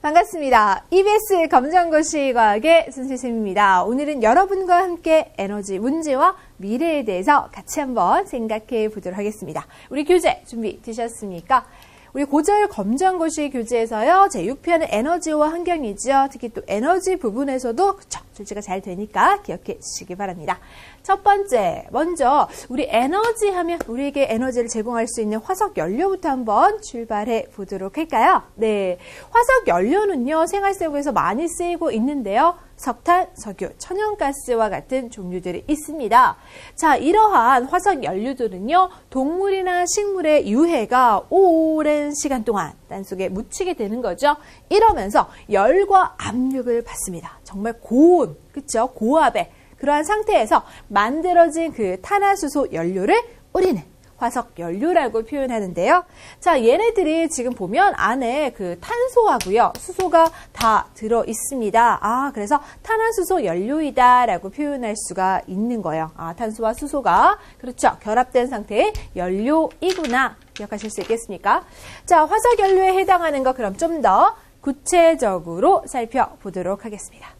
반갑습니다. EBS 검정고시 과학의 손수쌤입니다. 오늘은 여러분과 함께 에너지 문제와 미래에 대해서 같이 한번 생각해 보도록 하겠습니다. 우리 교재 준비되셨습니까? 우리 고절 검정고시 교재에서요, 제6편은 에너지와 환경이죠. 특히 또 에너지 부분에서도 그쵸, 출제가 잘 되니까 기억해 주시기 바랍니다. 첫 번째, 먼저 우리 에너지 하면 우리에게 에너지를 제공할 수 있는 화석 연료부터 한번 출발해 보도록 할까요? 네, 화석 연료는요, 생활 속에서 많이 쓰이고 있는데요. 석탄, 석유, 천연가스와 같은 종류들이 있습니다. 자, 이러한 화석 연료들은요, 동물이나 식물의 유해가 오랜 시간 동안 땅속에 묻히게 되는 거죠. 이러면서 열과 압력을 받습니다. 정말 고온, 그쵸? 고압의 그러한 상태에서 만들어진 그 탄화수소 연료를 우리는 화석 연료라고 표현하는데요. 자, 얘네들이 지금 보면 안에 그 탄소하고요, 수소가 다 들어 있습니다. 아, 그래서 탄화수소 연료이다라고 표현할 수가 있는 거예요. 아, 탄소와 수소가 그렇죠, 결합된 상태의 연료이구나. 기억하실 수 있겠습니까? 자, 화석 연료에 해당하는 거 그럼 좀 더 구체적으로 살펴보도록 하겠습니다.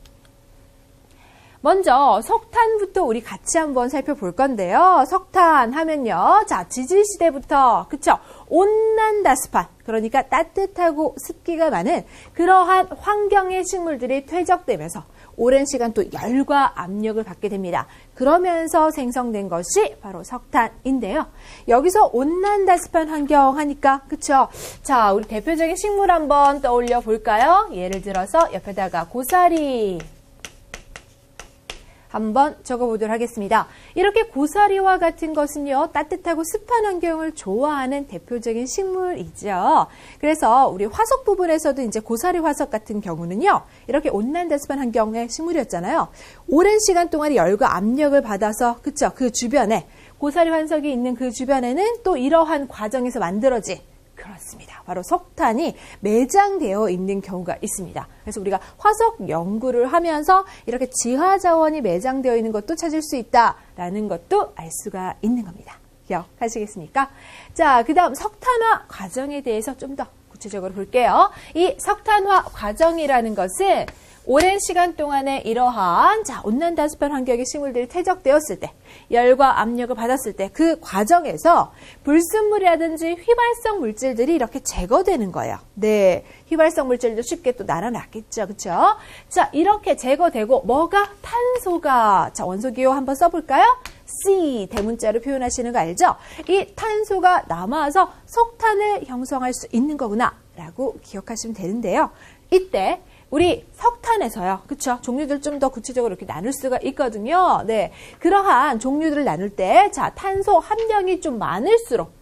먼저 석탄부터 우리 같이 한번 살펴볼 건데요. 석탄 하면요, 자, 지질시대부터 그쵸, 온난다습한, 그러니까 따뜻하고 습기가 많은 그러한 환경의 식물들이 퇴적되면서 오랜 시간 또 열과 압력을 받게 됩니다. 그러면서 생성된 것이 바로 석탄인데요. 여기서 온난다습한 환경 하니까 그쵸? 자, 우리 대표적인 식물 한번 떠올려 볼까요? 예를 들어서 옆에다가 고사리 한번 적어보도록 하겠습니다. 이렇게 고사리와 같은 것은요, 따뜻하고 습한 환경을 좋아하는 대표적인 식물이죠. 그래서 우리 화석 부분에서도 이제 고사리 화석 같은 경우는요, 이렇게 온난다습한 환경의 식물이었잖아요. 오랜 시간 동안 열과 압력을 받아서, 그쵸, 그 주변에, 고사리 화석이 있는 그 주변에는 또 이러한 과정에서 만들어진, 그렇습니다, 바로 석탄이 매장되어 있는 경우가 있습니다. 그래서 우리가 화석 연구를 하면서 이렇게 지하 자원이 매장되어 있는 것도 찾을 수 있다라는 것도 알 수가 있는 겁니다. 기억하시겠습니까? 자, 그 다음 석탄화 과정에 대해서 좀 더 구체적으로 볼게요. 이 석탄화 과정이라는 것은 오랜 시간 동안에 이러한 온난다습한 환경의 식물들이 퇴적되었을 때, 열과 압력을 받았을 때 그 과정에서 불순물이라든지 휘발성 물질들이 이렇게 제거되는 거예요. 네, 휘발성 물질도 쉽게 또 날아났겠죠, 그렇죠? 자, 이렇게 제거되고 뭐가 탄소가, 자, 원소기호 한번 써볼까요? C, 대문자로 표현하시는 거 알죠? 이 탄소가 남아서 석탄을 형성할 수 있는 거구나 라고 기억하시면 되는데요. 이때 우리 석탄에서요, 그쵸? 종류들 좀 더 구체적으로 이렇게 나눌 수가 있거든요. 네, 그러한 종류들을 나눌 때, 자, 탄소 함량이 좀 많을수록,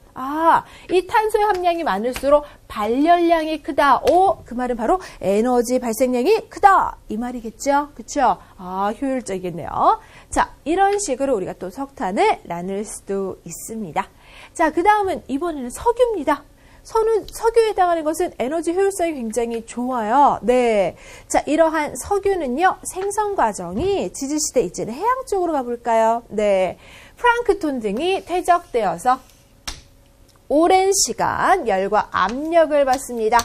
이 탄소의 함량이 많을수록 발열량이 크다. 그 말은 바로 에너지 발생량이 크다. 이 말이겠죠? 그쵸? 효율적이겠네요. 자, 이런 식으로 우리가 또 석탄을 나눌 수도 있습니다. 자, 그 다음은 이번에는 석유입니다. 석유에 해당하는 것은 에너지 효율성이 굉장히 좋아요. 네. 자, 이러한 석유는요, 생성 과정이 지질시대 이제는 해양 쪽으로 가볼까요? 네. 플랑크톤 등이 퇴적되어서 오랜 시간 열과 압력을 받습니다.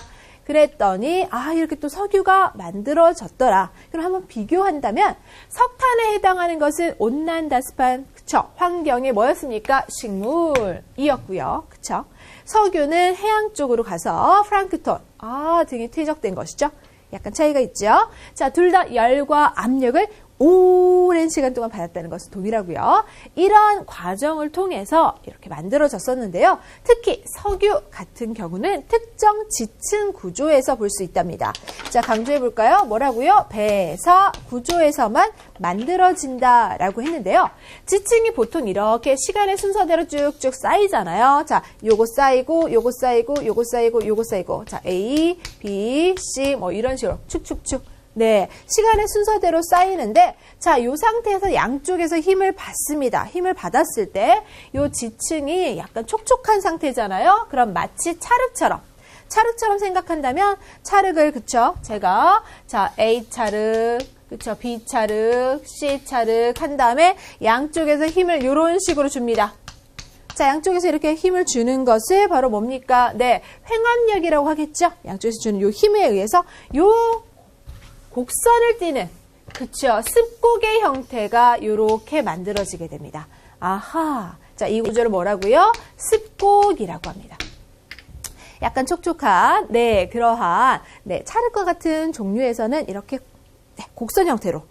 그랬더니 이렇게 또 석유가 만들어졌더라. 그럼 한번 비교한다면 석탄에 해당하는 것은 온난다습한, 그쵸, 환경이 뭐였습니까? 식물이었고요. 그쵸? 석유는 해양 쪽으로 가서 플랑크톤 등이 퇴적된 것이죠. 약간 차이가 있죠. 자, 둘 다 열과 압력을 오랜 시간 동안 받았다는 것은 동일하고요. 이러한 과정을 통해서 이렇게 만들어졌었는데요. 특히 석유 같은 경우는 특정 지층 구조에서 볼 수 있답니다. 자, 강조해 볼까요? 뭐라고요? 배사 구조에서만 만들어진다라고 했는데요. 지층이 보통 이렇게 시간의 순서대로 쭉쭉 쌓이잖아요. 자, 요거 쌓이고, 요거 쌓이고, 요거 쌓이고, 요거 쌓이고. 자, A, B, C 뭐 이런 식으로 축축축. 네, 시간의 순서대로 쌓이는데, 자, 요 상태에서 양쪽에서 힘을 받습니다. 힘을 받았을 때, 요 지층이 약간 촉촉한 상태잖아요. 그럼 마치 찰흙처럼 생각한다면, 찰흙을, 그쵸? 제가, 자, A 찰흙, 그쵸? B 찰흙, C 찰흙 한 다음에 양쪽에서 힘을 요런 식으로 줍니다. 자, 양쪽에서 이렇게 힘을 주는 것을 바로 뭡니까? 네, 횡압력이라고 하겠죠? 양쪽에서 주는 요 힘에 의해서 요 곡선을 띠는, 그쵸, 습곡의 형태가 요렇게 만들어지게 됩니다. 아하. 자, 이 구조를 뭐라고요? 습곡이라고 합니다. 약간 촉촉한, 네, 그러한, 네, 찰흙과 같은 종류에서는 이렇게 네, 곡선 형태로,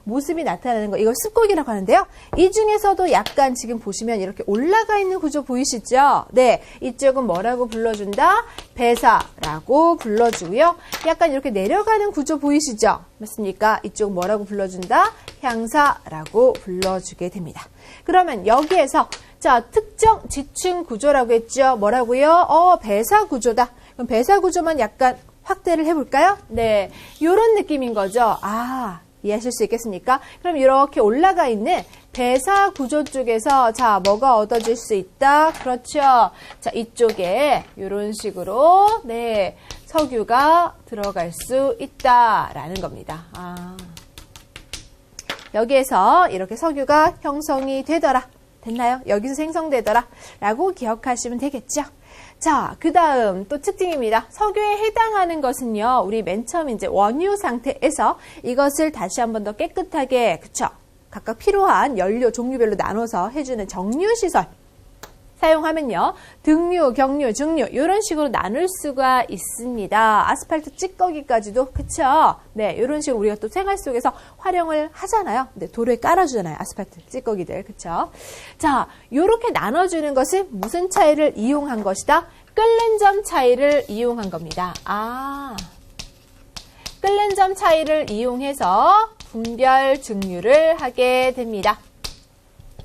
모습이 나타나는 거, 이걸 습곡이라고 하는데요. 이 중에서도 약간 지금 보시면 이렇게 올라가 있는 구조 보이시죠? 네, 이쪽은 뭐라고 불러준다? 배사라고 불러주고요. 약간 이렇게 내려가는 구조 보이시죠? 맞습니까? 이쪽은 뭐라고 불러준다? 향사라고 불러주게 됩니다. 그러면 여기에서 자, 특정 지층 구조라고 했죠? 뭐라고요? 배사 구조다. 그럼 배사 구조만 약간 확대를 해볼까요? 네, 요런 느낌인 거죠. 이해하실 수 있겠습니까? 그럼 이렇게 올라가 있는 배사 구조 쪽에서 자, 뭐가 얻어질 수 있다? 그렇죠. 자, 이쪽에 이런 식으로 네, 석유가 들어갈 수 있다라는 겁니다. 여기에서 이렇게 석유가 형성이 되더라. 됐나요? 여기서 생성되더라. 라고 기억하시면 되겠죠? 자, 그 다음 또 특징입니다. 석유에 해당하는 것은요, 우리 맨 처음 이제 원유 상태에서 이것을 다시 한 번 더 깨끗하게, 그쵸? 각각 필요한 연료 종류별로 나눠서 해주는 정류시설 사용하면요, 등류, 경류, 중류 이런 식으로 나눌 수가 있습니다. 아스팔트 찌꺼기까지도, 그쵸? 네, 이런 식으로 우리가 또 생활 속에서 활용을 하잖아요. 네, 도로에 깔아주잖아요. 아스팔트 찌꺼기들, 그쵸? 자, 요렇게 나눠주는 것은 무슨 차이를 이용한 것이다? 끓는 점 차이를 이용한 겁니다. 끓는 점 차이를 이용해서 분별 증류를 하게 됩니다.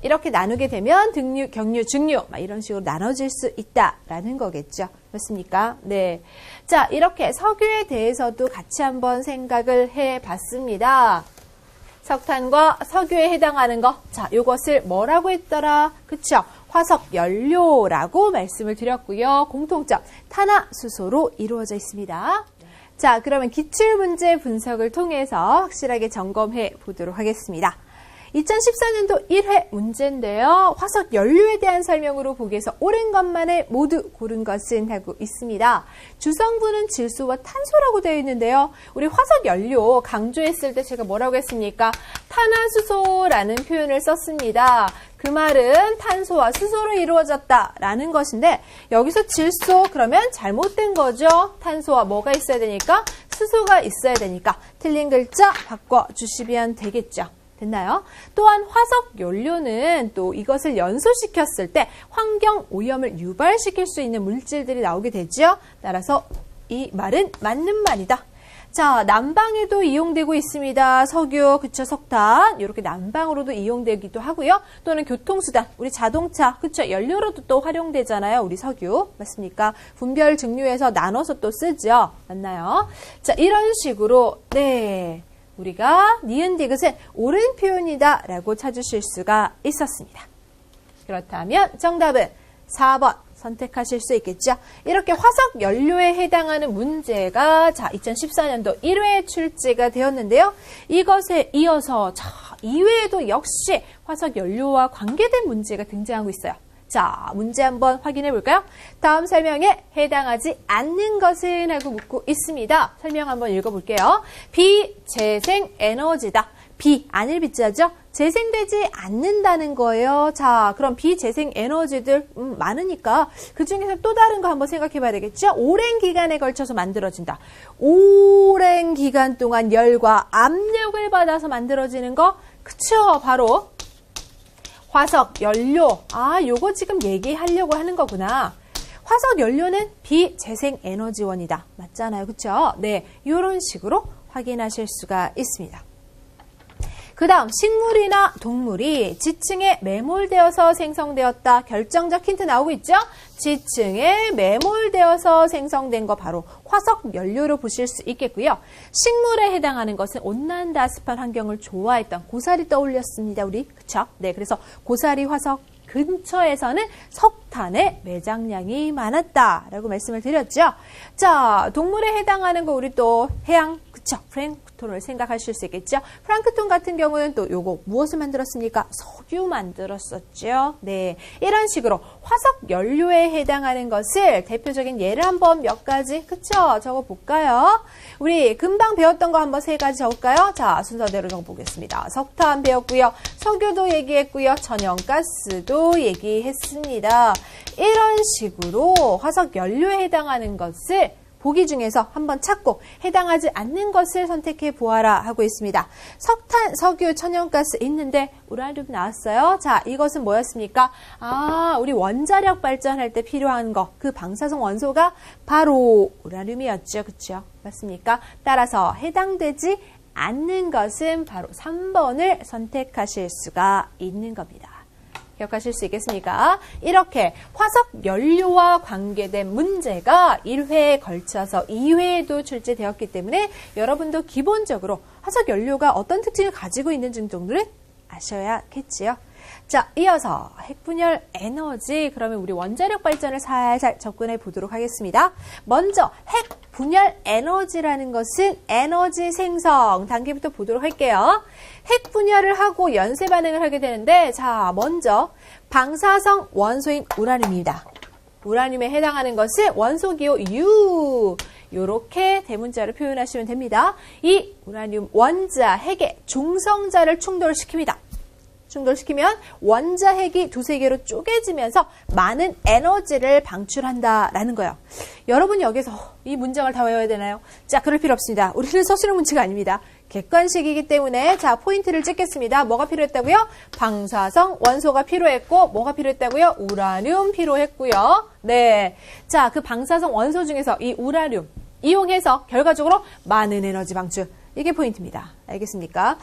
이렇게 나누게 되면 등류, 경류, 중류 이런 식으로 나눠질 수 있다라는 거겠죠. 맞습니까? 네. 자, 이렇게 석유에 대해서도 같이 한번 생각을 해봤습니다. 석탄과 석유에 해당하는 거. 자, 요것을 뭐라고 했더라? 그쵸? 화석 연료라고 말씀을 드렸고요. 공통점, 탄화수소로 이루어져 있습니다. 자, 그러면 기출문제 분석을 통해서 확실하게 점검해 보도록 하겠습니다. 2014년도 1회 문제인데요. 화석 연료에 대한 설명으로 보기에서 옳은 것만을 모두 고른 것은 하고 있습니다. 주성분은 질소와 탄소라고 되어 있는데요. 우리 화석 연료 강조했을 때 제가 뭐라고 했습니까? 탄화수소라는 표현을 썼습니다. 그 말은 탄소와 수소로 이루어졌다라는 것인데 여기서 질소 그러면 잘못된 거죠. 탄소와 뭐가 있어야 되니까? 수소가 있어야 되니까 틀린 글자 바꿔주시면 되겠죠. 됐나요? 또한 화석 연료는 또 이것을 연소시켰을 때 환경 오염을 유발시킬 수 있는 물질들이 나오게 되죠. 따라서 이 말은 맞는 말이다. 자, 난방에도 이용되고 있습니다. 석유, 그쵸, 석탄 이렇게 난방으로도 이용되기도 하고요. 또는 교통수단, 우리 자동차, 그쵸, 연료로도 또 활용되잖아요. 우리 석유, 맞습니까? 분별 증류해서 나눠서 또 쓰죠. 맞나요? 자, 이런 식으로 네. 우리가 니은 디귿은 옳은 표현이다 라고 찾으실 수가 있었습니다. 그렇다면 정답은 4번 선택하실 수 있겠죠. 이렇게 화석 연료에 해당하는 문제가 자 2014년도 1회 출제가 되었는데요. 이것에 이어서 자 이외에도 역시 화석 연료와 관계된 문제가 등장하고 있어요. 자, 문제 한번 확인해 볼까요? 다음 설명에 해당하지 않는 것은 하고 묻고 있습니다. 설명 한번 읽어볼게요. 비재생 에너지다. 안을 빗자죠? 재생되지 않는다는 거예요. 자, 그럼 비재생 에너지들 많으니까 그 중에서 또 다른 거 한번 생각해 봐야 되겠죠? 오랜 기간에 걸쳐서 만들어진다. 오랜 기간 동안 열과 압력을 받아서 만들어지는 거, 그쵸? 바로 화석 연료. 요거 지금 얘기하려고 하는 거구나. 화석 연료는 비재생 에너지원이다. 맞잖아요. 그쵸? 네. 이런 식으로 확인하실 수가 있습니다. 그 다음 식물이나 동물이 지층에 매몰되어서 생성되었다. 결정적 힌트 나오고 있죠? 지층에 매몰되어서 생성된 거 바로 화석 연료로 보실 수 있겠고요. 식물에 해당하는 것은 온난다 습한 환경을 좋아했던 고사리 떠올렸습니다. 우리 그쵸? 네, 그래서 고사리 화석 근처에서는 석탄의 매장량이 많았다라고 말씀을 드렸죠. 자, 동물에 해당하는 거 우리 또 해양 그쵸? 플랑크톤을 생각하실 수 있겠죠. 플랑크톤 같은 경우는 또 요거 무엇을 만들었습니까? 석유 만들었었죠. 네, 이런 식으로 화석 연료에 해당하는 것을 대표적인 예를 한번 몇 가지 그쵸? 적어볼까요? 우리 금방 배웠던 거 한번 3가지 적을까요? 자, 순서대로 적어보겠습니다. 석탄 배웠고요. 석유도 얘기했고요. 천연가스도 얘기했습니다. 이런 식으로 화석 연료에 해당하는 것을 보기 중에서 한번 찾고 해당하지 않는 것을 선택해 보아라 하고 있습니다. 석탄, 석유, 천연가스 있는데 우라늄 나왔어요. 자, 이것은 뭐였습니까? 아, 우리 원자력 발전할 때 필요한 거, 그 방사성 원소가 바로 우라늄이었죠. 그렇죠? 맞습니까? 따라서 해당되지 않는 것은 바로 3번을 선택하실 수가 있는 겁니다. 기억하실 수 있겠습니까? 이렇게 화석 연료와 관계된 문제가 1회에 걸쳐서 2회에도 출제되었기 때문에 여러분도 기본적으로 화석 연료가 어떤 특징을 가지고 있는지 정도는 아셔야겠지요. 자, 이어서 핵분열 에너지, 그러면 우리 원자력 발전을 살살 접근해 보도록 하겠습니다. 먼저 핵분열 에너지라는 것은 에너지 생성 단계부터 보도록 할게요. 핵분열을 하고 연쇄 반응을 하게 되는데, 자, 먼저 방사성 원소인 우라늄입니다. 우라늄에 해당하는 것은 원소기호 U, 이렇게 대문자로 표현하시면 됩니다. 이 우라늄 원자 핵의 중성자를 충돌시킵니다. 충돌시키면 원자핵이 두세 개로 쪼개지면서 많은 에너지를 방출한다라는 거예요. 여러분 여기서 이 문장을 다 외워야 되나요? 자, 그럴 필요 없습니다. 우리는 서술형 문제가 아닙니다. 객관식이기 때문에 자, 포인트를 찍겠습니다. 뭐가 필요했다고요? 방사성 원소가 필요했고, 뭐가 필요했다고요? 우라늄 필요했고요. 네, 자, 그 방사성 원소 중에서 이 우라늄 이용해서 결과적으로 많은 에너지 방출, 이게 포인트입니다. 알겠습니까?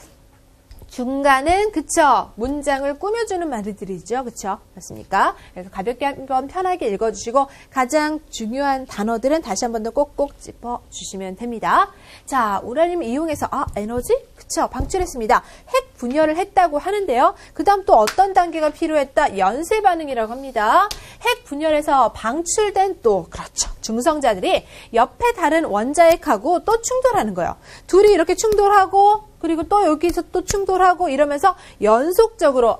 중간은 그쵸, 문장을 꾸며주는 말들이죠. 그쵸, 맞습니까? 그래서 가볍게 한번 편하게 읽어주시고 가장 중요한 단어들은 다시 한 번 더 꼭꼭 짚어주시면 됩니다. 자, 우라늄 이용해서 에너지? 그쵸, 방출했습니다. 핵 분열을 했다고 하는데요. 그 다음 또 어떤 단계가 필요했다? 연쇄 반응이라고 합니다. 핵 분열에서 방출된 또 그렇죠, 중성자들이 옆에 다른 원자핵하고 또 충돌하는 거예요. 둘이 이렇게 충돌하고 그리고 또 여기서 또 충돌하고 이러면서 연속적으로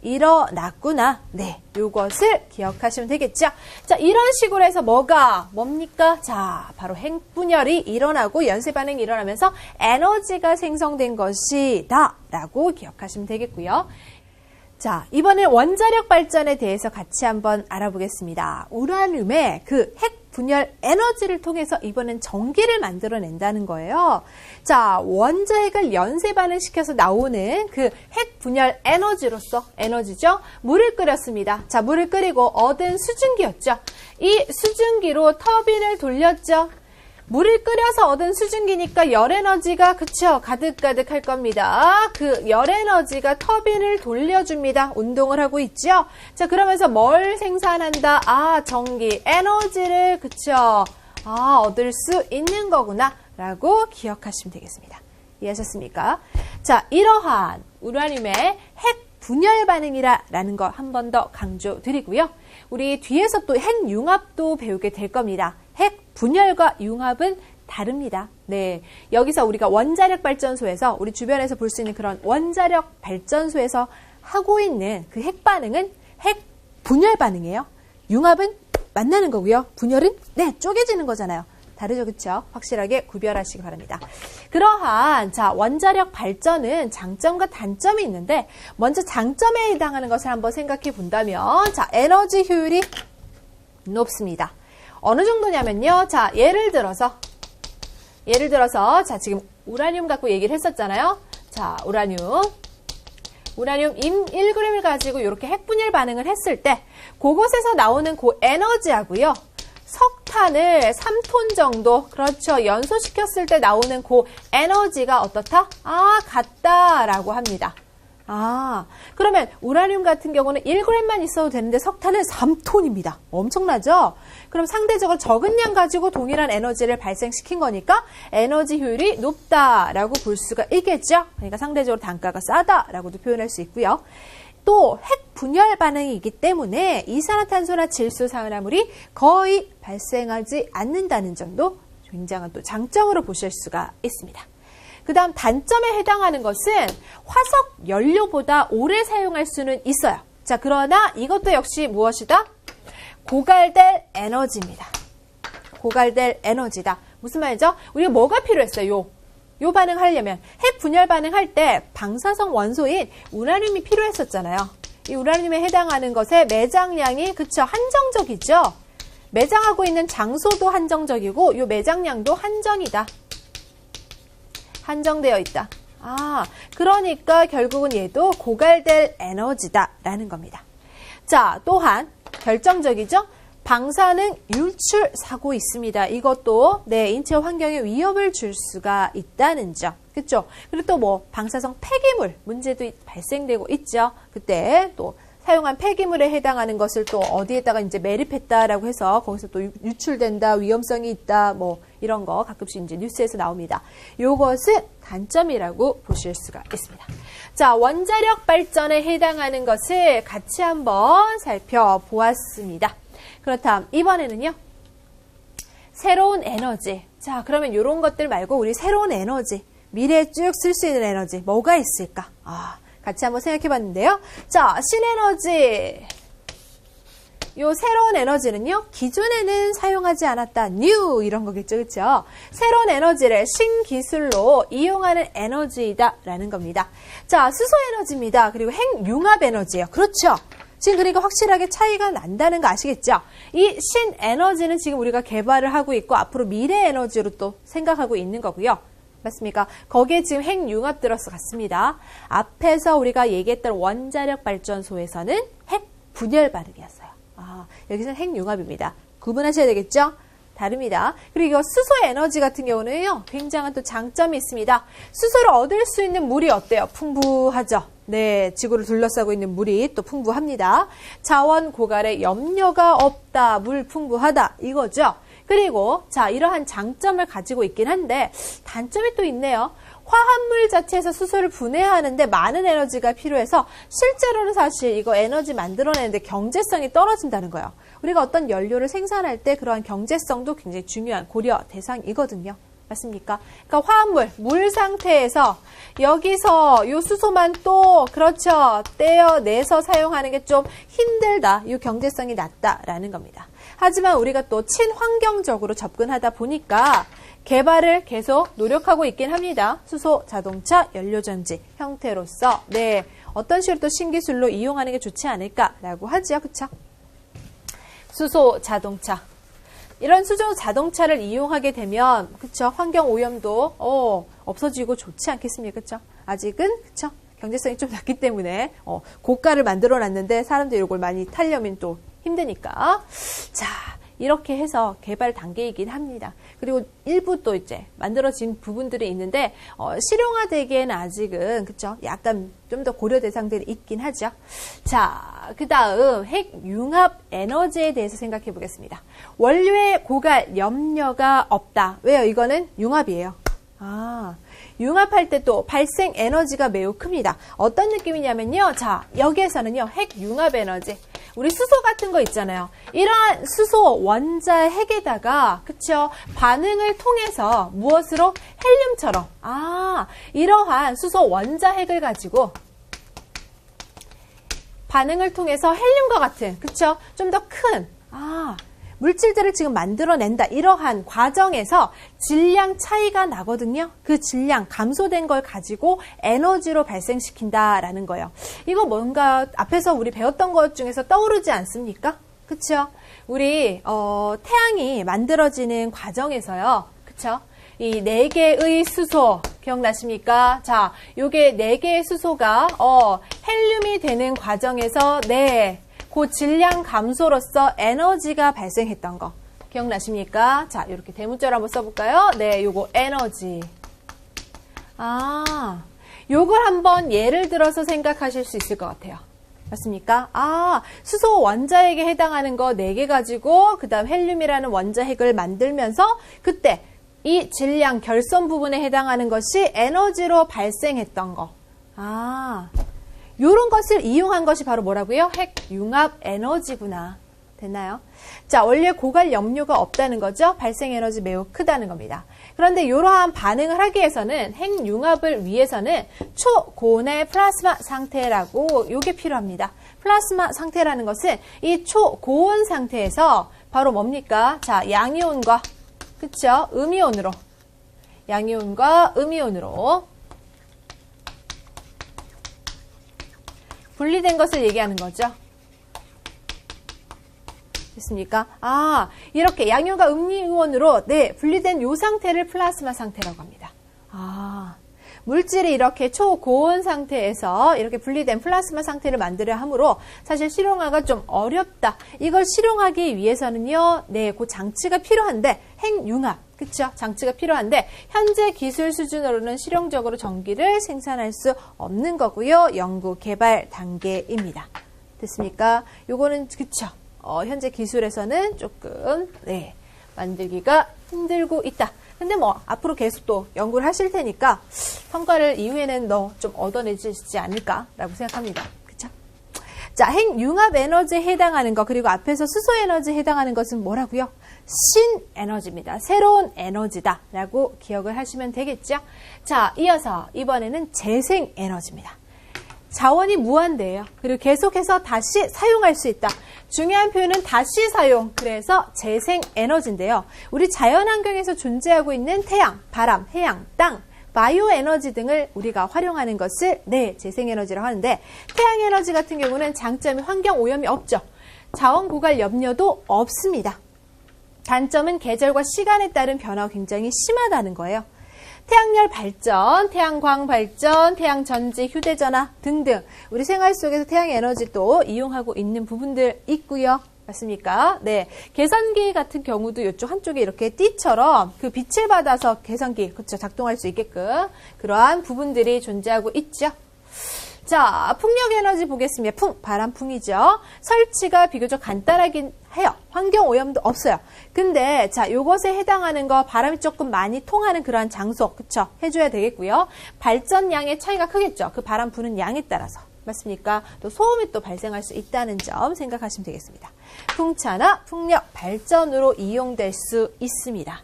일어났구나. 네, 요것을 기억하시면 되겠죠. 자, 이런 식으로 해서 뭡니까? 자, 바로 핵분열이 일어나고 연쇄 반응이 일어나면서 에너지가 생성된 것이다 라고 기억하시면 되겠고요. 자, 이번에 원자력 발전에 대해서 같이 한번 알아보겠습니다. 우라늄의 그 핵 분열 에너지를 통해서 이번엔 전기를 만들어낸다는 거예요. 자, 원자핵을 연쇄 반응시켜서 나오는 그 핵 분열 에너지죠. 물을 끓였습니다. 자, 물을 끓이고 얻은 수증기였죠. 이 수증기로 터빈을 돌렸죠. 물을 끓여서 얻은 수증기니까 열에너지가 그쵸, 가득가득 할 겁니다. 그 열에너지가 터빈을 돌려줍니다. 운동을 하고 있죠. 자, 그러면서 뭘 생산한다? 전기, 에너지를 그쵸, 얻을 수 있는 거구나 라고 기억하시면 되겠습니다. 이해하셨습니까? 자, 이러한 우라늄의 핵 분열 반응이라는 거 한 번 더 강조드리고요. 우리 뒤에서 또 핵융합도 배우게 될 겁니다. 핵 분열과 융합은 다릅니다. 네, 여기서 우리가 원자력 발전소에서 우리 주변에서 볼 수 있는 그런 원자력 발전소에서 하고 있는 그 핵 반응은 핵 분열 반응이에요. 융합은 만나는 거고요. 분열은 쪼개지는 거잖아요. 다르죠, 그렇죠? 확실하게 구별하시기 바랍니다. 그러한 자, 원자력 발전은 장점과 단점이 있는데 먼저 장점에 해당하는 것을 한번 생각해 본다면 자, 에너지 효율이 높습니다. 어느 정도냐면요. 자, 예를 들어서 자, 지금 우라늄 갖고 얘기를 했었잖아요. 자, 우라늄 1g을 가지고 이렇게 핵분열 반응을 했을 때 그곳에서 나오는 그 에너지하고요. 석탄을 3톤 정도, 그렇죠, 연소시켰을 때 나오는 그 에너지가 어떻다? 같다라고 합니다. 그러면 우라늄 같은 경우는 1g만 있어도 되는데 석탄은 3톤입니다. 엄청나죠? 그럼 상대적으로 적은 양 가지고 동일한 에너지를 발생시킨 거니까 에너지 효율이 높다라고 볼 수가 있겠죠? 그러니까 상대적으로 단가가 싸다라고도 표현할 수 있고요. 또 핵 분열 반응이기 때문에 이산화탄소나 질소산화물이 거의 발생하지 않는다는 점도 굉장한 또 장점으로 보실 수가 있습니다. 그 다음 단점에 해당하는 것은 화석 연료보다 오래 사용할 수는 있어요. 자, 그러나 이것도 역시 무엇이다? 고갈될 에너지입니다. 고갈될 에너지다. 무슨 말이죠? 우리가 뭐가 필요했어요? 요 반응 하려면 핵 분열 반응할 때 방사성 원소인 우라늄이 필요했었잖아요. 이 우라늄에 해당하는 것의 매장량이 그쵸 한정적이죠. 매장하고 있는 장소도 한정적이고 요 매장량도 한정이다. 한정되어 있다. 그러니까 결국은 얘도 고갈될 에너지다라는 겁니다. 자, 또한 결정적이죠. 방사능 유출 사고 있습니다. 이것도 인체 환경에 위협을 줄 수가 있다는 점. 그렇죠? 그리고 또 뭐 방사성 폐기물 문제도 발생되고 있죠. 그때 또 사용한 폐기물에 해당하는 것을 또 어디에다가 이제 매립했다라고 해서 거기서 또 유출된다, 위험성이 있다, 뭐 이런 거 가끔씩 이제 뉴스에서 나옵니다. 요것은 단점이라고 보실 수가 있습니다. 자, 원자력 발전에 해당하는 것을 같이 한번 살펴보았습니다. 그렇다면 이번에는요. 새로운 에너지. 자, 그러면 이런 것들 말고 우리 새로운 에너지, 미래에 쭉 쓸 수 있는 에너지 뭐가 있을까? 같이 한번 생각해 봤는데요. 자, 신에너지. 요 새로운 에너지는요. 기존에는 사용하지 않았다. new 이런 거겠죠. 그렇죠? 새로운 에너지를 신기술로 이용하는 에너지다라는 겁니다. 자, 수소 에너지입니다. 그리고 핵융합 에너지예요. 그렇죠? 지금 그러니까 확실하게 차이가 난다는 거 아시겠죠? 이 신에너지는 지금 우리가 개발을 하고 있고 앞으로 미래 에너지로 또 생각하고 있는 거고요. 맞습니까? 거기에 지금 핵융합 들어서 갔습니다. 앞에서 우리가 얘기했던 원자력 발전소에서는 핵분열 반응이었어요. 여기서는 핵융합입니다. 구분하셔야 되겠죠? 다릅니다. 그리고 이거 수소 에너지 같은 경우는요. 굉장한 또 장점이 있습니다. 수소를 얻을 수 있는 물이 어때요? 풍부하죠? 네, 지구를 둘러싸고 있는 물이 또 풍부합니다. 자원 고갈에 염려가 없다, 물 풍부하다 이거죠. 그리고 자, 이러한 장점을 가지고 있긴 한데 단점이 또 있네요. 화합물 자체에서 수소를 분해하는데 많은 에너지가 필요해서 실제로는 사실 이거 에너지 만들어내는데 경제성이 떨어진다는 거예요. 우리가 어떤 연료를 생산할 때 그러한 경제성도 굉장히 중요한 고려 대상이거든요. 맞습니까? 그러니까 화합물, 물 상태에서 여기서 이 수소만 또 그렇죠. 떼어내서 사용하는 게 좀 힘들다. 이 경제성이 낮다라는 겁니다. 하지만 우리가 또 친환경적으로 접근하다 보니까 개발을 계속 노력하고 있긴 합니다. 수소 자동차 연료전지 형태로서 어떤 식으로 또 신기술로 이용하는 게 좋지 않을까라고 하죠. 그렇죠? 수소 자동차. 이런 수소 자동차를 이용하게 되면 그쵸? 환경 오염도 없어지고 좋지 않겠습니까? 그쵸? 아직은 그쵸? 경제성이 좀 낮기 때문에 고가를 만들어 놨는데 사람들이 이걸 많이 타려면 또 힘드니까. 자, 이렇게 해서 개발 단계이긴 합니다. 그리고 일부 또 이제 만들어진 부분들이 있는데 실용화되기에는 아직은 그쵸? 약간 좀 더 고려 대상들이 있긴 하죠. 자, 그 다음 핵융합 에너지에 대해서 생각해 보겠습니다. 원료의 고갈 염려가 없다. 왜요? 이거는 융합이에요. 융합할 때 또 발생 에너지가 매우 큽니다. 어떤 느낌이냐면요. 자, 여기에서는요. 핵융합 에너지. 우리 수소 같은 거 있잖아요. 이러한 수소 원자 핵에다가 그쵸? 반응을 통해서 무엇으로? 헬륨처럼. 이러한 수소 원자 핵을 가지고 반응을 통해서 헬륨과 같은 그쵸? 좀 더 큰 물질들을 지금 만들어낸다. 이러한 과정에서 질량 차이가 나거든요. 그 질량 감소된 걸 가지고 에너지로 발생시킨다라는 거예요. 이거 뭔가 앞에서 우리 배웠던 것 중에서 떠오르지 않습니까? 그쵸? 우리 태양이 만들어지는 과정에서요. 그쵸? 이 4개의 수소 기억나십니까? 자, 요게 4개의 수소가 헬륨이 되는 과정에서 그 질량 감소로서 에너지가 발생했던 거 기억나십니까? 자, 이렇게 대문자로 한번 써볼까요? 요거 에너지. 요걸 한번 예를 들어서 생각하실 수 있을 것 같아요. 맞습니까? 수소 원자핵에 해당하는 거 4개 가지고 그 다음 헬륨이라는 원자핵을 만들면서 그때 이 질량 결선 부분에 해당하는 것이 에너지로 발생했던 거. 요런 것을 이용한 것이 바로 뭐라고요? 핵융합 에너지구나. 됐나요? 자, 원래 고갈 염료가 없다는 거죠. 발생 에너지 매우 크다는 겁니다. 그런데 이러한 반응을 하기 위해서는 핵융합을 위해서는 초고온의 플라스마 상태라고 이게 필요합니다. 플라스마 상태라는 것은 이 초고온 상태에서 바로 뭡니까? 자, 양이온과 그쵸? 음이온으로 양이온과 음이온으로 분리된 것을 얘기하는 거죠. 됐습니까? 아, 이렇게 양이온과 음이온으로 네, 분리된 이 상태를 플라스마 상태라고 합니다. 아, 물질이 이렇게 초고온 상태에서 이렇게 분리된 플라스마 상태를 만들어야 하므로 사실 실용화가 좀 어렵다. 이걸 실용하기 위해서는요, 네, 그 장치가 필요한데 핵융합, 그쵸? 장치가 필요한데 현재 기술 수준으로는 실용적으로 전기를 생산할 수 없는 거고요. 연구 개발 단계입니다. 됐습니까? 요거는 그쵸? 현재 기술에서는 조금 네, 만들기가 힘들고 있다. 근데 뭐 앞으로 계속 또 연구를 하실 테니까 성과를 이후에는 너 좀 얻어내시지 않을까라고 생각합니다. 그쵸? 자, 핵융합 에너지에 해당하는 거 그리고 앞에서 수소 에너지에 해당하는 것은 뭐라고요? 신에너지입니다. 새로운 에너지다 라고 기억을 하시면 되겠죠? 자, 이어서 이번에는 재생에너지입니다. 자원이 무한대예요. 그리고 계속해서 다시 사용할 수 있다. 중요한 표현은 다시 사용, 그래서 재생에너지인데요. 우리 자연환경에서 존재하고 있는 태양, 바람, 해양, 땅, 바이오 에너지 등을 우리가 활용하는 것을 네, 재생에너지라고 하는데 태양에너지 같은 경우는 장점이 환경 오염이 없죠. 자원 고갈 염려도 없습니다. 단점은 계절과 시간에 따른 변화가 굉장히 심하다는 거예요. 태양열 발전, 태양광 발전, 태양전지, 휴대전화 등등 우리 생활 속에서 태양에너지도 이용하고 있는 부분들 있고요. 맞습니까? 네, 계산기 같은 경우도 이쪽 한쪽에 이렇게 띠처럼 그 빛을 받아서 계산기 그쵸 작동할 수 있게끔 그러한 부분들이 존재하고 있죠. 자, 풍력 에너지 보겠습니다. 바람풍이죠. 설치가 비교적 간단하긴 해요. 환경 오염도 없어요. 근데 자, 요것에 해당하는 거 바람이 조금 많이 통하는 그러한 장소, 그쵸? 해줘야 되겠고요. 발전량의 차이가 크겠죠. 그 바람 부는 양에 따라서. 맞습니까? 또 소음이 또 발생할 수 있다는 점 생각하시면 되겠습니다. 풍차나 풍력 발전으로 이용될 수 있습니다.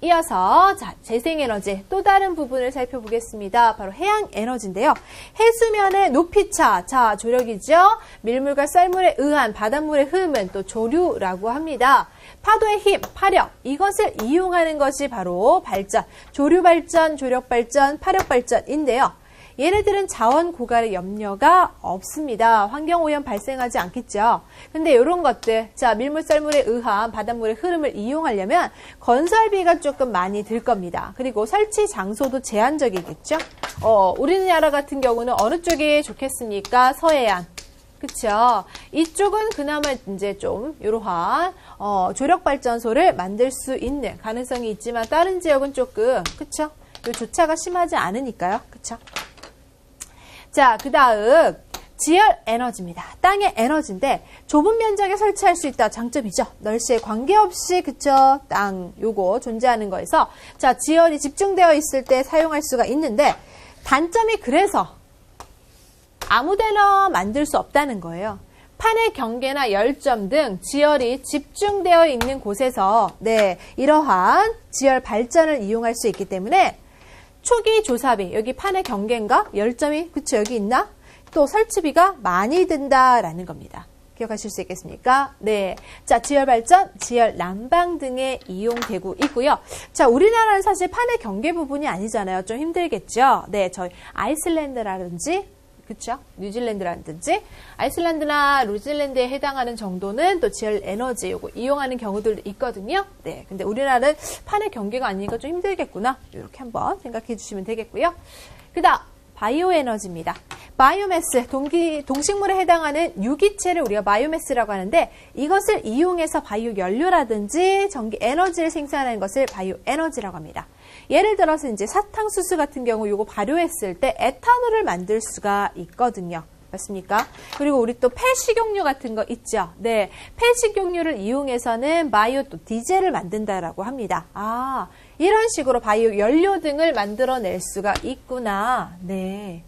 이어서 자, 재생에너지 또 다른 부분을 살펴보겠습니다. 바로 해양에너지인데요. 해수면의 높이차, 자 조력이죠. 밀물과 썰물에 의한 바닷물의 흐름은 또 조류라고 합니다. 파도의 힘, 파력 이것을 이용하는 것이 바로 발전, 조류 발전, 조력 발전, 파력 발전인데요. 얘네들은 자원 고갈의 염려가 없습니다. 환경오염 발생하지 않겠죠. 근데 이런 것들, 자, 밀물, 썰물에 의한 바닷물의 흐름을 이용하려면 건설비가 조금 많이 들 겁니다. 그리고 설치 장소도 제한적이겠죠. 우리나라 같은 경우는 어느 쪽이 좋겠습니까? 서해안. 그쵸. 이쪽은 그나마 이제 좀 이러한 조력발전소를 만들 수 있는 가능성이 있지만 다른 지역은 조금 그쵸. 요 조차가 심하지 않으니까요. 그쵸. 자, 그 다음 지열 에너지입니다. 땅의 에너지인데 좁은 면적에 설치할 수 있다. 장점이죠. 널씨에 관계없이 그쵸 땅 요거 존재하는 거에서 자 지열이 집중되어 있을 때 사용할 수가 있는데 단점이 그래서 아무데나 만들 수 없다는 거예요. 판의 경계나 열점 등 지열이 집중되어 있는 곳에서 네 이러한 지열 발전을 이용할 수 있기 때문에 초기 조사비, 여기 판의 경계인가? 열점이, 그쵸, 여기 있나? 또 설치비가 많이 든다라는 겁니다. 기억하실 수 있겠습니까? 네. 자, 지열 발전, 지열 난방 등에 이용되고 있고요. 자, 우리나라는 사실 판의 경계 부분이 아니잖아요. 좀 힘들겠죠? 네, 저희 아이슬란드라든지, 그쵸? 뉴질랜드라든지, 아이슬란드나 뉴질랜드에 해당하는 정도는 또 지열 에너지 요거 이용하는 경우들도 있거든요. 네. 근데 우리나라는 판의 경계가 아니니까 좀 힘들겠구나. 이렇게 한번 생각해 주시면 되겠고요. 그 다음, 바이오 에너지입니다. 바이오매스, 동식물에 해당하는 유기체를 우리가 바이오매스라고 하는데 이것을 이용해서 바이오 연료라든지 전기 에너지를 생산하는 것을 바이오 에너지라고 합니다. 예를 들어서 이제 사탕수수 같은 경우 이거 발효했을 때 에탄올을 만들 수가 있거든요. 맞습니까? 그리고 우리 또 폐식용유 같은 거 있죠. 네, 폐식용유를 이용해서는 바이오 또 디젤을 만든다라고 합니다. 아, 이런 식으로 바이오 연료 등을 만들어낼 수가 있구나. 네.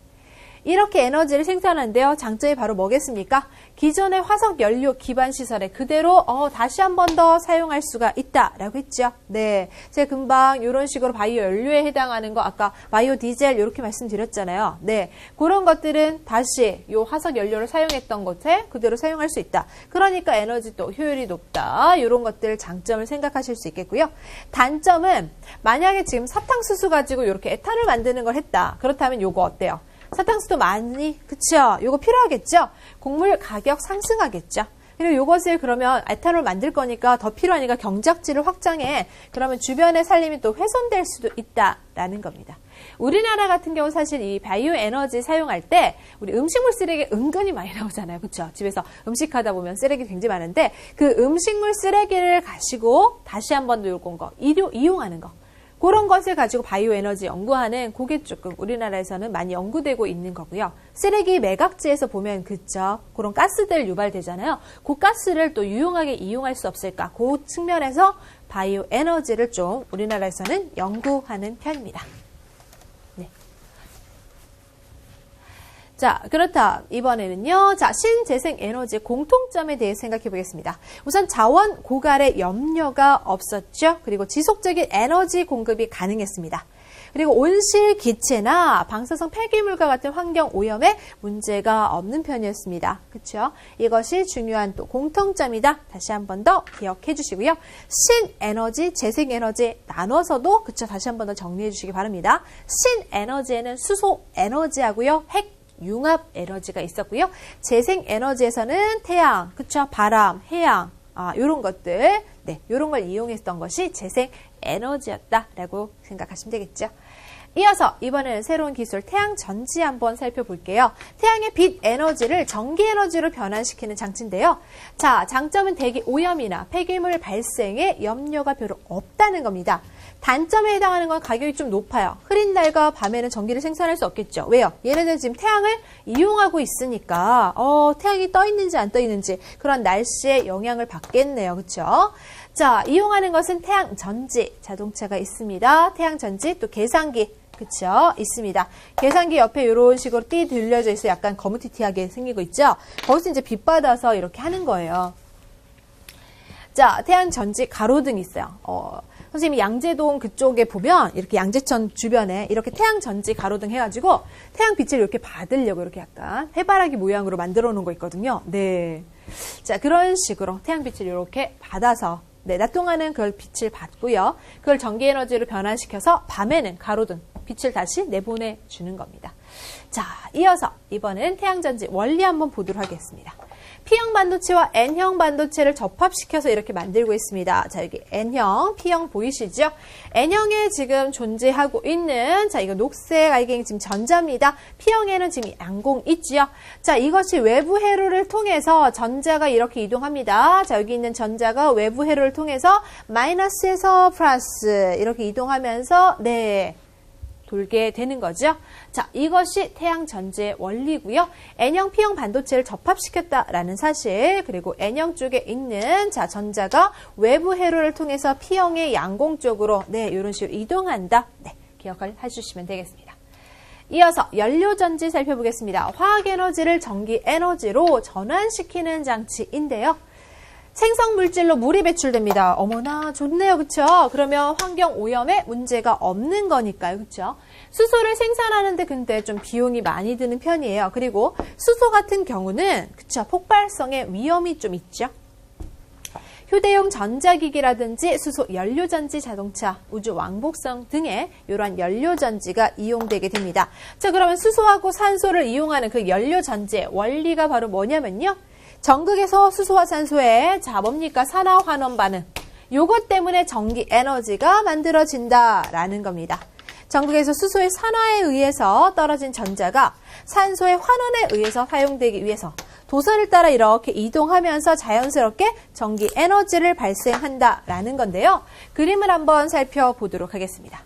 이렇게 에너지를 생산하는데요. 장점이 바로 뭐겠습니까? 기존의 화석 연료 기반 시설에 그대로 다시 한 번 더 사용할 수가 있다라고 했죠. 네, 제가 금방 이런 식으로 바이오 연료에 해당하는 거 아까 바이오 디젤 이렇게 말씀드렸잖아요. 네, 그런 것들은 다시 요 화석 연료를 사용했던 곳에 그대로 사용할 수 있다. 그러니까 에너지 또 효율이 높다. 이런 것들 장점을 생각하실 수 있겠고요. 단점은 만약에 지금 사탕수수 가지고 이렇게 에탄올 만드는 걸 했다. 그렇다면 요거 어때요? 사탕수도 많이, 그쵸? 요거 필요하겠죠? 곡물 가격 상승하겠죠? 그리고 요것을 그러면 에탄올 만들 거니까 더 필요하니까 경작지를 확장해. 그러면 주변의 산림이 또 훼손될 수도 있다라는 겁니다. 우리나라 같은 경우 사실 이 바이오 에너지 사용할 때 우리 음식물 쓰레기 은근히 많이 나오잖아요. 그렇죠? 집에서 음식하다 보면 쓰레기 굉장히 많은데 그 음식물 쓰레기를 가지고 다시 한 번 더 요건 거, 이용하는 거. 그런 것을 가지고 바이오 에너지 연구하는 그게 조금 우리나라에서는 많이 연구되고 있는 거고요. 쓰레기 매각지에서 보면 그쵸? 그런 가스들 유발되잖아요. 그 가스를 또 유용하게 이용할 수 없을까? 그 측면에서 바이오 에너지를 좀 우리나라에서는 연구하는 편입니다. 네. 자, 그렇다. 이번에는요. 자, 신재생 에너지의 공통점에 대해 생각해 보겠습니다. 우선 자원 고갈의 염려가 없었죠. 그리고 지속적인 에너지 공급이 가능했습니다. 그리고 온실 기체나 방사성 폐기물과 같은 환경 오염에 문제가 없는 편이었습니다. 그렇죠? 이것이 중요한 또 공통점이다. 다시 한 번 더 기억해 주시고요. 신에너지, 재생에너지 나눠서도 그렇죠? 다시 한 번 더 정리해 주시기 바랍니다. 신에너지에는 수소 에너지하고요. 핵 융합 에너지가 있었고요. 재생 에너지에서는 태양, 그쵸? 바람, 해양, 요런 것들, 네, 요런 걸 이용했던 것이 재생 에너지였다라고 생각하시면 되겠죠. 이어서 이번에는 새로운 기술 태양 전지 한번 살펴볼게요. 태양의 빛 에너지를 전기 에너지로 변환시키는 장치인데요. 자, 장점은 대기 오염이나 폐기물 발생에 염려가 별로 없다는 겁니다. 단점에 해당하는 건 가격이 좀 높아요. 흐린 날과 밤에는 전기를 생산할 수 없겠죠. 왜요? 얘네들 지금 태양을 이용하고 있으니까 태양이 떠 있는지 안 떠 있는지 그런 날씨에 영향을 받겠네요. 그렇죠? 자, 이용하는 것은 태양 전지 자동차가 있습니다. 태양 전지 또 계산기 그쵸? 있습니다. 계산기 옆에 이런 식으로 띠 들려져 있어 약간 거무튀튀하게 생기고 있죠? 거기서 이제 빛 받아서 이렇게 하는 거예요. 자, 태양 전지 가로등 있어요. 선생님이 양재동 그쪽에 보면 이렇게 양재천 주변에 이렇게 태양 전지 가로등 해가지고 태양 빛을 이렇게 받으려고 이렇게 약간 해바라기 모양으로 만들어 놓은 거 있거든요. 네. 자, 그런 식으로 태양 빛을 이렇게 받아서 네, 낮 동안은 그걸 빛을 받고요. 그걸 전기 에너지로 변환시켜서 밤에는 가로등 빛을 다시 내보내주는 겁니다. 자, 이어서 이번엔 태양전지 원리 한번 보도록 하겠습니다. P형 반도체와 N형 반도체를 접합시켜서 이렇게 만들고 있습니다. 자, 여기 N형, P형 보이시죠? N형에 지금 존재하고 있는, 자, 이거 녹색 알갱이 지금 전자입니다. P형에는 지금 양공 있지요? 자, 이것이 외부 회로를 통해서 전자가 이렇게 이동합니다. 자, 여기 있는 전자가 외부 회로를 통해서 마이너스에서 플러스 이렇게 이동하면서, 네. 돌게 되는 거죠. 자, 이것이 태양 전지의 원리고요. N형, P형 반도체를 접합시켰다라는 사실, 그리고 N형 쪽에 있는 자 전자가 외부 회로를 통해서 P형의 양공 쪽으로 네, 이런 식으로 이동한다. 네, 기억을 해주시면 되겠습니다. 이어서 연료전지 살펴보겠습니다. 화학에너지를 전기에너지로 전환시키는 장치인데요. 생성물질로 물이 배출됩니다. 어머나 좋네요. 그쵸? 그러면 환경 오염에 문제가 없는 거니까요. 그쵸? 수소를 생산하는데 근데 좀 비용이 많이 드는 편이에요. 그리고 수소 같은 경우는 그쵸? 폭발성의 위험이 좀 있죠. 휴대용 전자기기라든지 수소 연료전지 자동차, 우주 왕복선 등의 이러한 연료전지가 이용되게 됩니다. 자, 그러면 수소하고 산소를 이용하는 그 연료전지의 원리가 바로 뭐냐면요. 전극에서 수소와 산소의 자 뭡니까? 산화환원 반응. 요것 때문에 전기 에너지가 만들어진다라는 겁니다. 전극에서 수소의 산화에 의해서 떨어진 전자가 산소의 환원에 의해서 사용되기 위해서 도선을 따라 이렇게 이동하면서 자연스럽게 전기 에너지를 발생한다라는 건데요. 그림을 한번 살펴보도록 하겠습니다.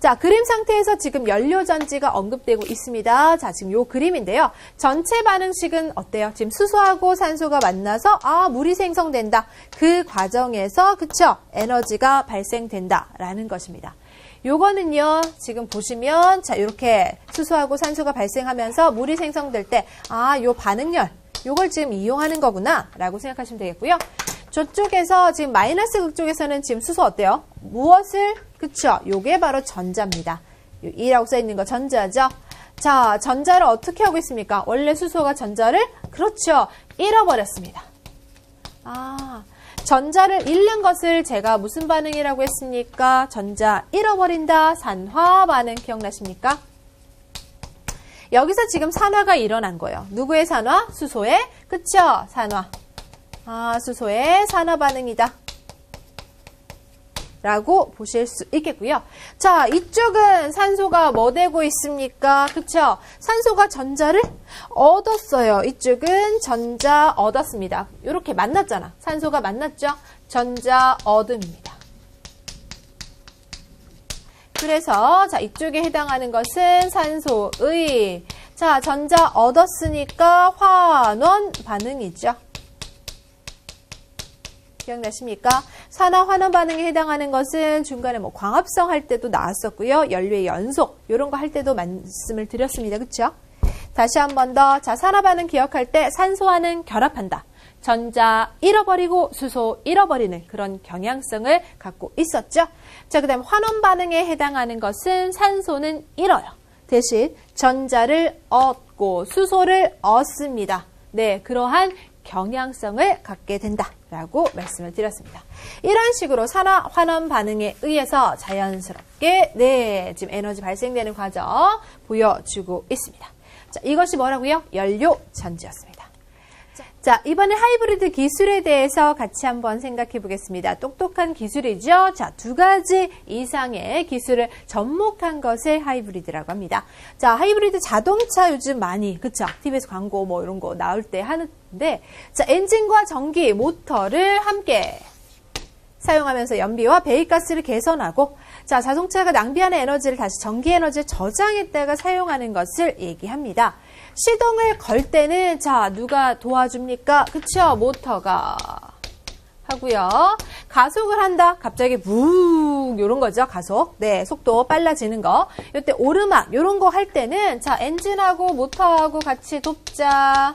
자, 그림 상태에서 지금 연료전지가 언급되고 있습니다. 자, 지금 요 그림인데요. 전체 반응식은 어때요? 지금 수소하고 산소가 만나서 물이 생성된다. 그 과정에서 그쵸? 에너지가 발생된다라는 것입니다. 요거는요, 지금 보시면, 자, 이렇게 수소하고 산소가 발생하면서 물이 생성될 때, 아, 요 반응열, 요걸 지금 이용하는 거구나, 라고 생각하시면 되겠고요. 저쪽에서 지금 마이너스 극 쪽에서는 지금 수소 어때요? 무엇을? 그쵸? 요게 바로 전자입니다. 2라고 써있는 거 전자죠? 자, 전자를 어떻게 하고 있습니까? 원래 수소가 전자를, 그렇죠, 잃어버렸습니다. 아, 전자를 잃는 것을 제가 무슨 반응이라고 했습니까? 전자 잃어버린다, 산화 반응 기억나십니까? 여기서 지금 산화가 일어난 거예요. 누구의 산화? 수소의, 그쵸? 산화. 아, 수소의 산화 반응이다. 라고 보실 수 있겠고요. 자, 이쪽은 산소가 뭐 되고 있습니까? 그쵸? 산소가 전자를 얻었어요. 이쪽은 전자 얻었습니다. 이렇게 만났잖아. 산소가 만났죠? 전자 얻음입니다. 그래서 자, 이쪽에 해당하는 것은 산소의, 자, 전자 얻었으니까 환원 반응이죠. 기억나십니까? 산화 환원 반응에 해당하는 것은 중간에 뭐 광합성 할 때도 나왔었고요. 연료의 연속 이런 거 할 때도 말씀을 드렸습니다. 그렇죠? 다시 한 번 더. 자, 산화 반응 기억할 때 산소와는 결합한다. 전자 잃어버리고 수소 잃어버리는 그런 경향성을 갖고 있었죠. 자, 그다음 환원 반응에 해당하는 것은 산소는 잃어요. 대신 전자를 얻고 수소를 얻습니다. 네, 그러한 경향성을 갖게 된다라고 말씀을 드렸습니다. 이런 식으로 산화 환원 반응에 의해서 자연스럽게 네, 지금 에너지 발생되는 과정 보여주고 있습니다. 자, 이것이 뭐라고요? 연료 전지였습니다. 자, 이번에 하이브리드 기술에 대해서 같이 한번 생각해 보겠습니다. 똑똑한 기술이죠. 자, 2가지 이상의 기술을 접목한 것을 하이브리드라고 합니다. 자, 하이브리드 자동차 요즘 많이, 그쵸? TV에서 광고 뭐 이런 거 나올 때 하는데, 자, 엔진과 전기, 모터를 함께 사용하면서 연비와 배기가스를 개선하고, 자, 자동차가 낭비하는 에너지를 다시 전기 에너지에 저장했다가 사용하는 것을 얘기합니다. 시동을 걸 때는 자, 누가 도와줍니까? 그쵸? 모터가 하고요. 가속을 한다. 갑자기 뭉 요런 거죠. 가속. 네, 속도 빨라지는 거. 이때 오르막 요런 거 할 때는 자, 엔진하고 모터하고 같이 돕자.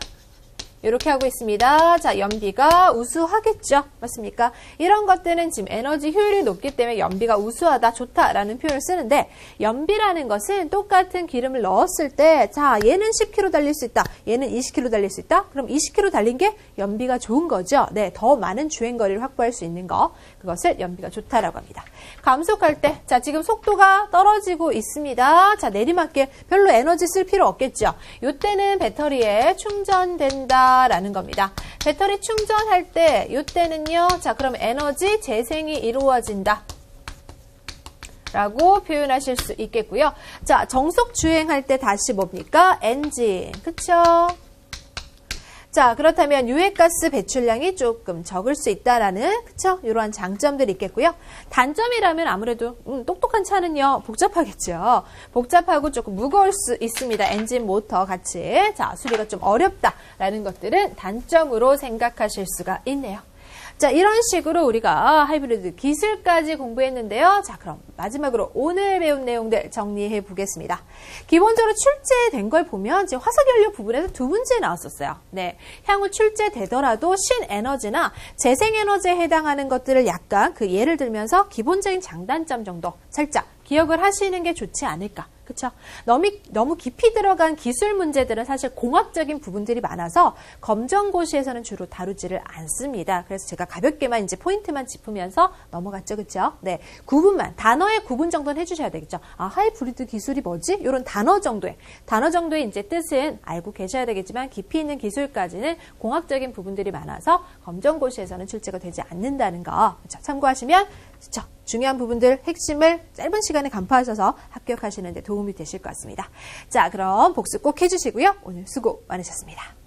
이렇게 하고 있습니다. 자, 연비가 우수하겠죠. 맞습니까? 이런 것들은 지금 에너지 효율이 높기 때문에 연비가 우수하다, 좋다라는 표현을 쓰는데, 연비라는 것은 똑같은 기름을 넣었을 때, 자, 얘는 10km 달릴 수 있다. 얘는 20km 달릴 수 있다. 그럼 20km 달린 게 연비가 좋은 거죠. 네, 더 많은 주행거리를 확보할 수 있는 거. 그것을 연비가 좋다라고 합니다. 감속할 때, 자, 지금 속도가 떨어지고 있습니다. 자, 내리막길 별로 에너지 쓸 필요 없겠죠. 이때는 배터리에 충전된다. 라는 겁니다. 배터리 충전할 때 이때는요. 자, 그럼 에너지 재생이 이루어진다. 라고 표현하실 수 있겠고요. 자, 정속 주행할 때 다시 뭡니까? 엔진. 그쵸? 자, 그렇다면 유해가스 배출량이 조금 적을 수 있다라는, 그쵸? 이러한 장점들이 있겠고요. 단점이라면 아무래도 똑똑한 차는요, 복잡하겠죠. 복잡하고 조금 무거울 수 있습니다. 엔진, 모터 같이. 자, 수리가 좀 어렵다라는 것들은 단점으로 생각하실 수가 있네요. 자, 이런 식으로 우리가 하이브리드 기술까지 공부했는데요. 자, 그럼 마지막으로 오늘 배운 내용들 정리해 보겠습니다. 기본적으로 출제된 걸 보면 지금 화석연료 부분에서 2문제 나왔었어요. 네, 향후 출제되더라도 신에너지나 재생에너지에 해당하는 것들을 약간 그 예를 들면서 기본적인 장단점 정도 살짝 기억을 하시는 게 좋지 않을까. 그쵸? 너무 깊이 들어간 기술 문제들은 사실 공학적인 부분들이 많아서 검정고시에서는 주로 다루지를 않습니다. 그래서 제가 가볍게만 이제 포인트만 짚으면서 넘어갔죠. 그쵸? 네. 구분만, 단어의 구분 정도는 해주셔야 되겠죠. 아, 하이브리드 기술이 뭐지? 이런 단어 정도의 이제 뜻은 알고 계셔야 되겠지만 깊이 있는 기술까지는 공학적인 부분들이 많아서 검정고시에서는 출제가 되지 않는다는 거. 그쵸? 참고하시면, 그쵸? 중요한 부분들 핵심을 짧은 시간에 간파하셔서 합격하시는 데 도움이 되실 것 같습니다. 자, 그럼 복습 꼭 해주시고요. 오늘 수고 많으셨습니다.